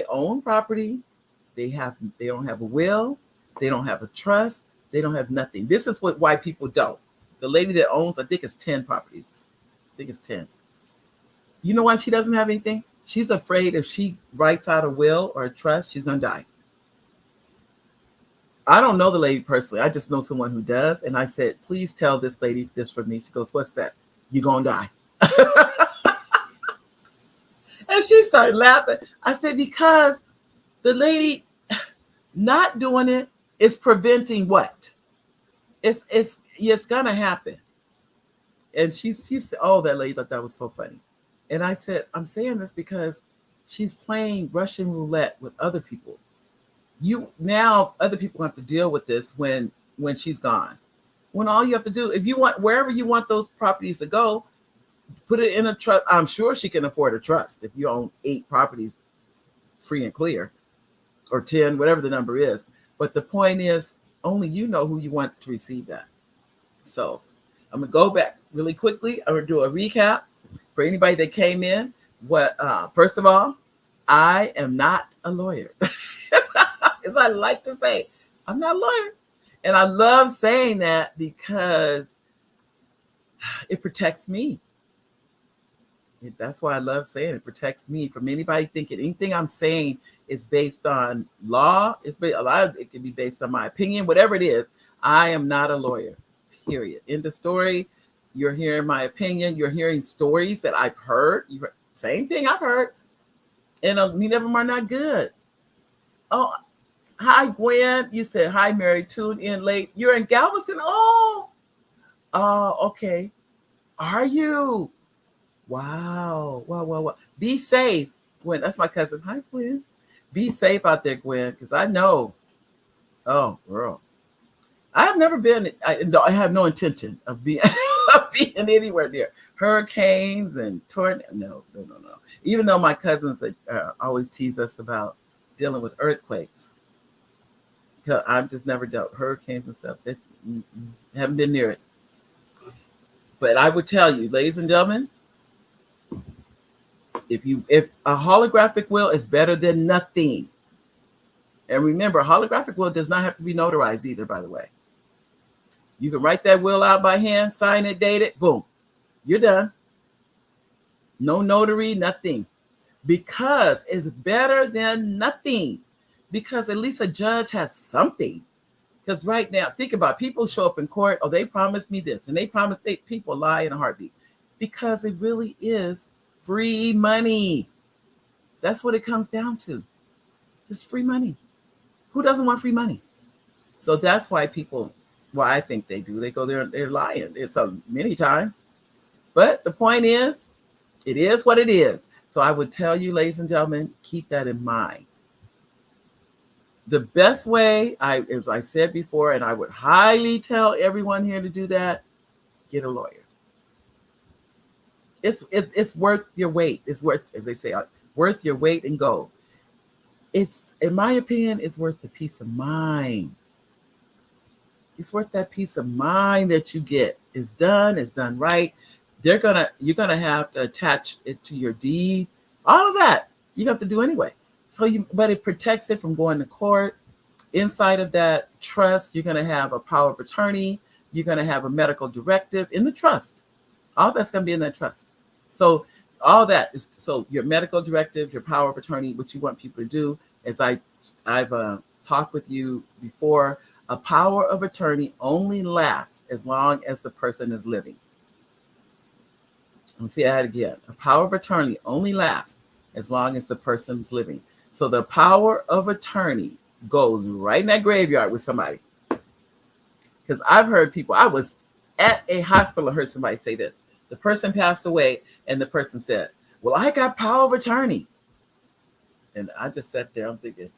own property. They don't have a will. They don't have a trust. They don't have nothing. This is why people don't. The lady that owns, I think it's 10 properties. I think it's 10. You know why she doesn't have anything? She's afraid if she writes out a will or a trust, she's going to die. I don't know the lady personally. I just know someone who does. And I said, please tell this lady this for me. She goes, what's that? You're going to die. And she started laughing. I said, because the lady not doing it is preventing what? It's going to happen. And she said, oh, that lady thought that was so funny. And I said, I'm saying this because she's playing Russian roulette with other people. Now other people have to deal with this when she's gone. When all you have to do, if you want, wherever you want those properties to go, put it in a trust. I'm sure she can afford a trust if you own 8 properties free and clear, or 10, whatever the number is. But the point is, only you know who you want to receive that. So I'm going to go back really quickly. I'm going to do a recap for anybody that came in. First of all, I am not a lawyer. As I like to say, I'm not a lawyer. And I love saying that because it protects me. That's why I love saying it protects me from anybody thinking anything I'm saying is based on law. A lot of it can be based on my opinion, whatever it is. I am not a lawyer, period. End of story. You're hearing my opinion. You're hearing stories that I've heard. Same thing I've heard. And many of them are not good. Oh, hi, Gwen. You said, hi, Mary. Tuned in late. You're in Galveston? Oh, okay. Are you? Wow. Wow. Be safe, Gwen. That's my cousin. Hi, Gwen. Be safe out there, Gwen, because I know. Oh, girl. I have never been, I have no intention of being, anywhere near hurricanes and tornadoes. No. Even though my cousins always tease us about dealing with earthquakes. Because I've just never dealt with hurricanes and stuff. Haven't been near it. But I would tell you, ladies and gentlemen, if a holographic will is better than nothing. And remember, a holographic will does not have to be notarized either, by the way. You can write that will out by hand, sign it, date it, boom. You're done. No notary, nothing. Because it's better than nothing. Because at least a judge has something. Because right now, think about it, people show up in court, oh, they promised me this, and they promised people lie in a heartbeat. Because it really is free money. That's what it comes down to. Just free money. Who doesn't want free money? So that's why I think they do. They go there and they're lying. It's many times. But the point is, it is what it is. So I would tell you, ladies and gentlemen, keep that in mind. The best way, as I said before, and I would highly tell everyone here to do that, get a lawyer. It's worth your weight. It's worth, as they say, worth your weight in gold. It's, in my opinion, it's worth the peace of mind. It's worth that peace of mind that you get. It's done right. You're gonna have to attach it to your deed. All of that you have to do anyway. But it protects it from going to court. Inside of that trust, you're gonna have a power of attorney. You're gonna have a medical directive in the trust. All that's gonna be in that trust. So all that is, so your medical directive, your power of attorney, what you want people to do, as I've talked with you before, a power of attorney only lasts as long as the person is living. Let's see that again. A power of attorney only lasts as long as the person's living. So the power of attorney goes right in that graveyard with somebody. Because I've heard people, I was at a hospital, I heard somebody say this. The person passed away and the person said, well, I got power of attorney. And I just sat there, I'm thinking,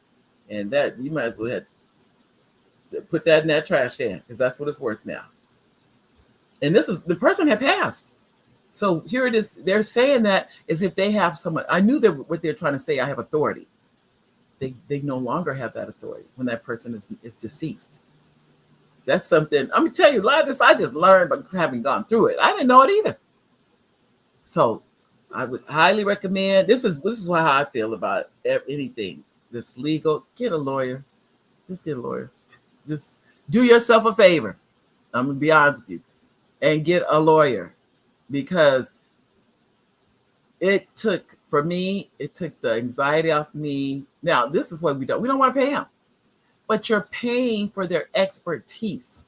and that you might as well have put that in that trash can, because that's what it's worth now. And this is, the person had passed. So here it is. They're saying that as if they have someone. I knew that what they're trying to say, I have authority. They no longer have that authority when that person is deceased. That's something, I'm going to tell you, a lot of this I just learned by having gone through it. I didn't know it either. So I would highly recommend, this is how I feel about anything. This legal, get a lawyer. Just get a lawyer. Just do yourself a favor. I'm going to be honest with you. And get a lawyer. Because it took the anxiety off me. Now, this is what we don't want to pay them. But you're paying for their expertise.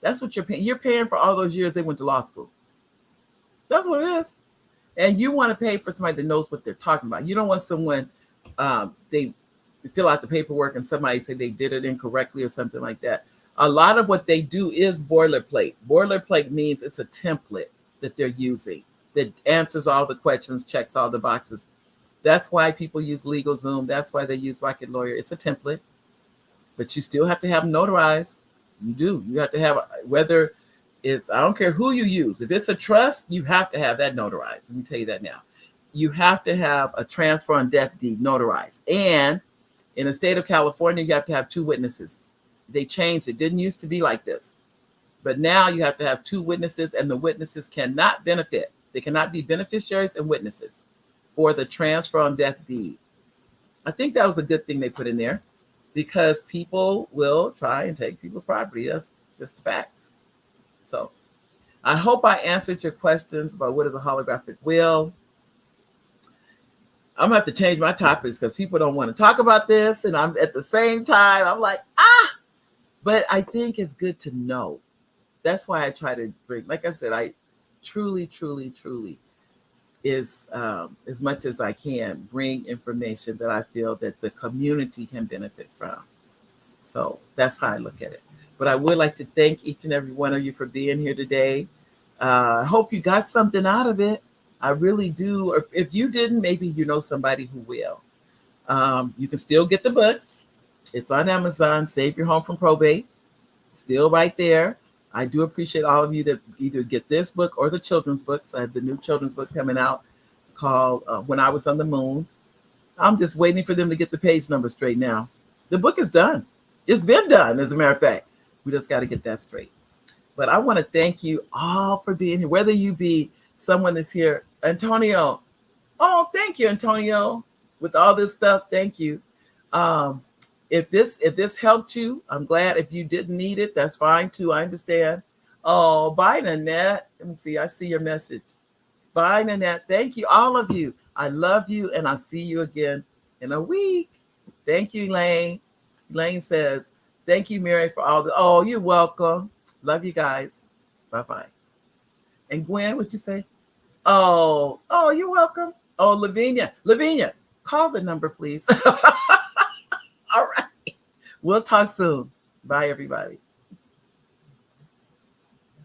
That's what you're paying. You're paying for all those years they went to law school. That's what it is. And you want to pay for somebody that knows what they're talking about. You don't want someone, they fill out the paperwork and somebody say they did it incorrectly or something like that. A lot of what they do is boilerplate. Boilerplate means it's a template that they're using that answers all the questions, checks all the boxes. That's why people use LegalZoom. That's why they use Rocket Lawyer. It's a template, but you still have to have them notarized. You do. You have to have, whether it's, I don't care who you use. If it's a trust, you have to have that notarized. Let me tell you that now. You have to have a transfer on death deed notarized. And in the state of California, you have to have 2 witnesses. They changed. It didn't used to be like this. But now you have to have 2 witnesses, and the witnesses cannot benefit. They cannot be beneficiaries and witnesses for the transfer on death deed. I think that was a good thing they put in there, because people will try and take people's property. That's just the facts. So I hope I answered your questions about what is a holographic will. I'm going to have to change my topics because people don't want to talk about this. And I'm at the same time, I'm like, but I think it's good to know. That's why I try to bring, like I said, I truly, is as much as I can bring information that I feel that the community can benefit from. So that's how I look at it. But I would like to thank each and every one of you for being here today. I hope you got something out of it. I really do. Or if you didn't, maybe you know somebody who will. You can still get the book. It's on Amazon, Save Your Home from Probate. Still right there. I do appreciate all of you that either get this book or the children's books. I have the new children's book coming out called When I Was on the Moon. I'm just waiting for them to get the page number straight now. The book is done. It's been done, as a matter of fact. We just got to get that straight. But I want to thank you all for being here, whether you be someone that's here. Antonio. Oh, thank you, Antonio. With all this stuff, thank you. If this helped you, I'm glad. If you didn't need it, that's fine too. I understand. Oh, bye, Nanette. Let me see. I see your message. Bye, Nanette. Thank you, all of you. I love you, and I'll see you again in a week. Thank you, Elaine. Elaine says, thank you, Mary, for all the. Oh, you're welcome. Love you guys. Bye-bye. And Gwen, what'd you say? Oh, you're welcome. Oh, Lavinia, call the number, please. All right. We'll talk soon. Bye, everybody.